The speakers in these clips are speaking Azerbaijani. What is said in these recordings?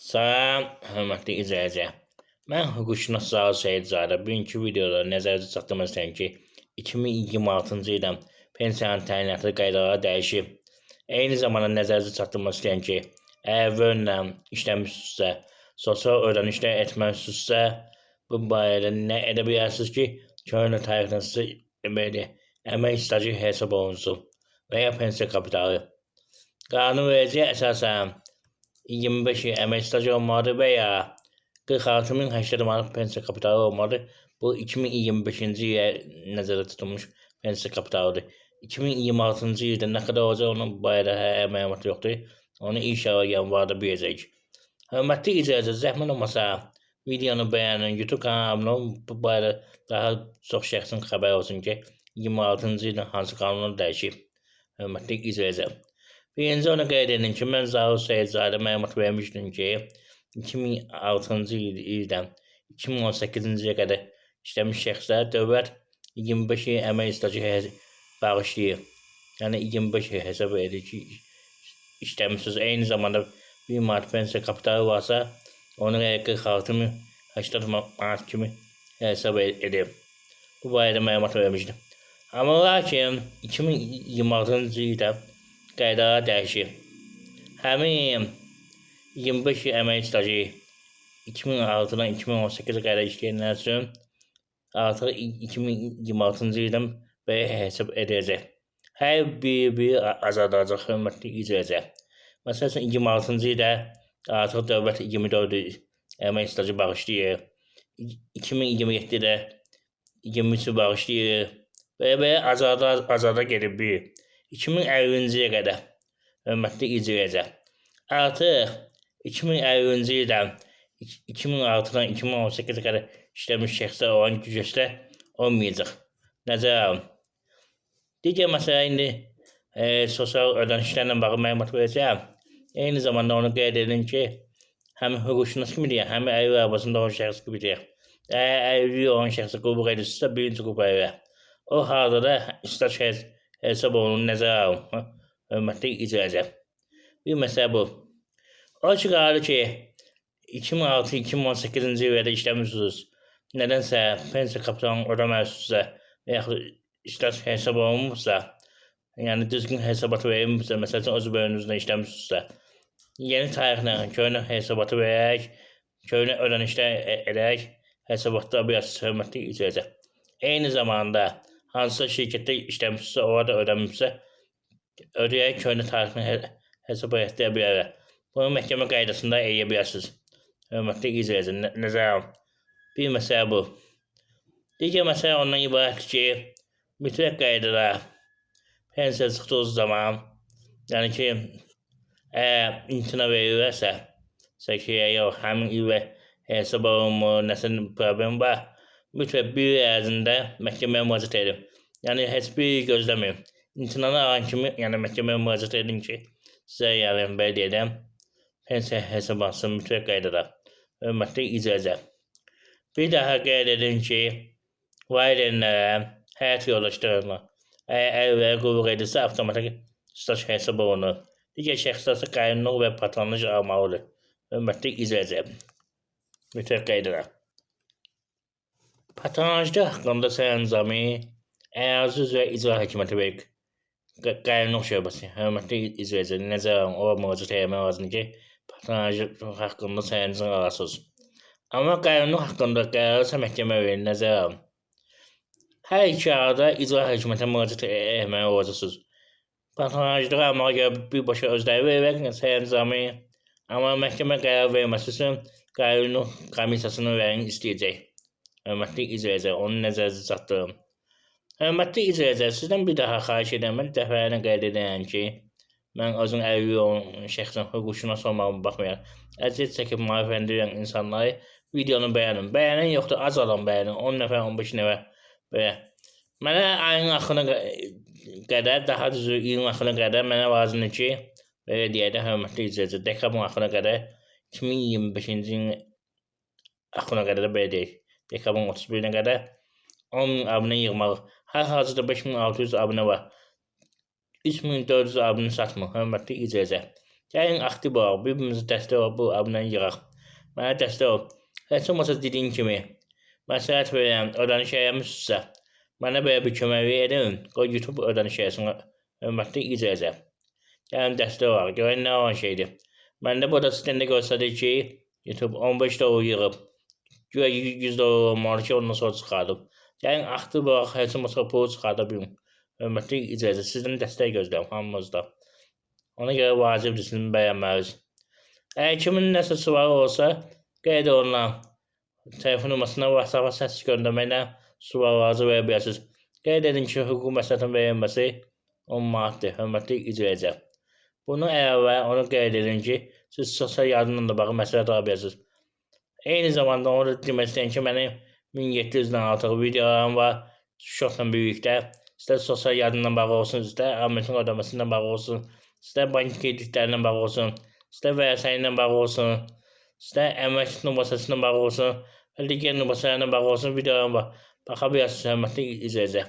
Salam, hörmətli izləyicilər. Mən hüquqşünas Zaur Seyidzadə bugünkü videoda nəzərdə çatdırmaq istəyirəm ki, 2026-cı ildən pensiyanın təyinatı qaydaları dəyişib. Eyni zamanda nəzərdə çatdırmaq istəyirəm ki, əgər vörnlə işləmişsinizsə, sosial ödənişlər etməlisinizsə, bu barədə nə edə bilərsiniz ki, köhnə tarixdən sizə belə əmək stajı hesab olunsun və ya pensiya kapitalı. Qanunvericiyə əsasən 25 il əmək stajı olmalıdır və ya 46.080 manat pensiya kapitalı olmalıdır. Bu 2025-ci ilə nəzərdə tutulmuş pensiya kapitalıdır. 2026-cı ildə nə qədər olacaq onun barədə məlumat yoxdur. Onu inşallah yanvarda biləcəyik. Hörmətli izləyicilər, zəhmət olmasa videonu bəyənin, YouTube kanalına abunə olun. Bu barədə daha çox şəxsin xəbər olsun ki, 26-cı ildə hansı qanunlar dəyişib. Hörmətli izləyicilər. Birinci onu qeyd edin ki, mən Zaur Seyidzadə məlumat vermişdim ki, 2006-cı ildən 2018-ci ilə qədər işləmiş şəxslər dövlət 25 il əmək stajı bağışlayır. Yəni 25 il hesab edir ki, işləmişsiniz. Eyni zamanda 1 manat pensiya kapitalı varsa, onu 46.080 manat kimi hesab edir. Bu barədə məlumat vermişdim. Amma lakin 2026-cı ildə qaydalar dəyişir. Həmin 25 il əmək stajı 2006-dan 2018-ə qədər işləyənlər üçün artıq 2026-cı ildən belə hesab edəcək. Hər bir azaldacaq, hörmətli izləyicilər. Məsələn, 26-cı ildə artıq dövlət 24 il əmək stajı bağışlayır. 2027-də 23 bağışlayır. Belə azada gedib bir. 2050-ci ilə qədər, hörmətli izləyicilər, artıq 2050-ci ildən 2006-dan 2018-ə qədər işləmiş şəxslər olan güzəştlər olmayacaq. Nəzərə alın. Digər məsələ indi sosial ödənişlərlə bağlı məlumat verəcəm. Eyni zamanda onu qeyd edin ki, həm hüquqşünas kimi deyək, həm əyri arabasında olan şəxs kimi deyək. Əgər əyri olan şəxsə qulluq edirsinizsə, birinci qrup əyri. O halda da staj hesab olunur, nəzərə alın. Hörmətli izləyicilər. Bir məsələ bu. O çıxardı ki, 2006-2018-ci ildə işləmişsiniz. Nədənsə pensiya kapitalını ödəməlisinizsə və yaxud staj hesab olunmursa, yəni düzgün hesabatı verilmirsə, məsələn, öz bölünüzdə işləmişsinizsə, yeni tarixlə köhnə hesabatı verək, köhnə ödənişlər edək, hesabatda biraz hörmətli izləyicilər. Eyni zamanda hansısa şirkətdə işləmişsə, orada ödəmişsə, ödəyək köhnə tarixini hesab etdirə bilərlər. Bunu məhkəmə qaydasında edə bilərsiniz. Hörmətli izləyicilər, nəzərə alın. Bir məsələ bu. Digər məsələ ondan ibarətdir ki, mütləq qaydada pensiya çıxdığı zaman, yəni ki, imtina verirlərsə, ki, yox, həmin il hesab olunmur, nəsə problem var, mütləq bir il ərzində məhkəməyə müraciət edin. Yəni, heç bir gözləməyin. İmtinanı alan kimi, yəni məhkəməyə müraciət edin ki, sizə yəni belə deyəm, pensiya hesablansın mütləq qaydada. Hörmətli izləyicilər. Bir daha qeyd edin ki, valideynlərə, həyat yoldaşlarına, ərlərə qulluq edirsə, avtomatik staj hesab olunur. Digər şəxslərsə qaynunluq və patronaj almalıdır. Hörmətli izləyicilər. Mütləq qaydada. Patronajda haqqında sərəncamı Ərazi üzrə İcra Hakimiyyəti verir. Qaynunluq şöbəsi. Hörmətli izləyicilər, nəzərə alın, o müraciət etmək lazımdır ki, patronaj haqqında sərəncam alasınız. Amma qaynunluq haqqında qərarsa məhkəmə verir, nəzərə alın. Hər iki arada İcra Hakimiyyətinə müraciət etməli olacaqsınız. Patronajları almağa görə birbaşa özləri verirlər sərəncamı, amma məhkəmə qərar verməsi üçün qaynunluq komissiyasının rəyini istəyəcək. Hörmətli izləyicilər, onu nəzərdə çatdırın. Hörmətli izləyicilər, sizdən bir daha xahiş edirəm, mən dəfələrlə qeyd edirəm ki, mən özüm əlli olan şəxsən hüquqşünas olmağıma baxmayaraq, əziyyət çəkib maarifləndirirəm insanları, videonu bəyənin. Bəyənən yoxdur, az adam bəyənin, 10 nəfər, 15 nəfər belə. Mənə ayın axırına qədər, daha düzü ilin axırına qədər mənə lazımdır ki, belə deyək də, hörmətli izləyicilər, dekabrın axırına qədər, 2025-ci ilin axırına qədər də belə deyək. Dekabrın 31-nə qədər 10.000 abunə yığmaq. Hal-hazırda 5.600 abunə var. 3.400 abunə satmır, hörmətli izləyicilər. Gəlin aktiv olaq, bir-birimizə dəstək olaq, bu abunəni yığaq. Mənə dəstək ol. Heç olmasa dediyin kimi, məsləhət verirəm, ödəniş eləmişsinizsə, mənə belə bir kömək edin, qoy YouTube ödəniş eləsin, hörmətli izləyicilər. Gəlin dəstək olaq, görək nə olan şeydir. Məndə burada sistemdə göstərir ki, YouTube 15 dolar yığıb, güya 100 dolar olmalı ki, ondan sonra çıxardım. Gəlin aktiv olaq, heç olmasa pulu çıxarda bilim. Hörmətli izləyicilər, sizdən dəstək gözləyirəm hamımızda. Ona görə vacibdir sizin bəyənməniz. Əgər kimin nəsə sualı olsa, qeyd olunan telefon nömrəsindən WhatsApp-a səs göndərməklə suallarınızı verə bilərsiniz. Qeyd edin ki, hüquq məsləhətinin verilməsi 10 manatdır, hörmətli izləyicilər. Bunu əlavə onu qeyd edin ki, siz sosial yardımla da bağlı məsləhət ala bilərsiniz. Eyni zamanda onu da demək istəyirəm ki, mənim 1700-dən artıq videolarım var, şokla birlikdə. İstər sosial yardımla bağlı olsun, istər alimentin ödəməsindən bağlı olsun, istər bank kreditlərindən bağlı olsun, istər vərəsəyi ilə bağlı olsun, istər əmək nümunəsindən bağlı olsun, və digər nümunələrlə bağlı olsun videolarım var. Baxa bilərsiniz, hörmətli izləyicilər.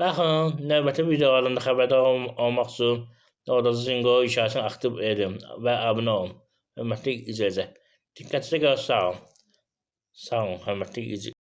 Baxın, növbəti videolarında xəbərdar olmaq üçün orada zınqıro işarəsini aktiv edin və abunə olun. Hörmətli izləyicilər. Diqqətinizə görə sağ olun. Sağ olun, hörmətli izləyicilər.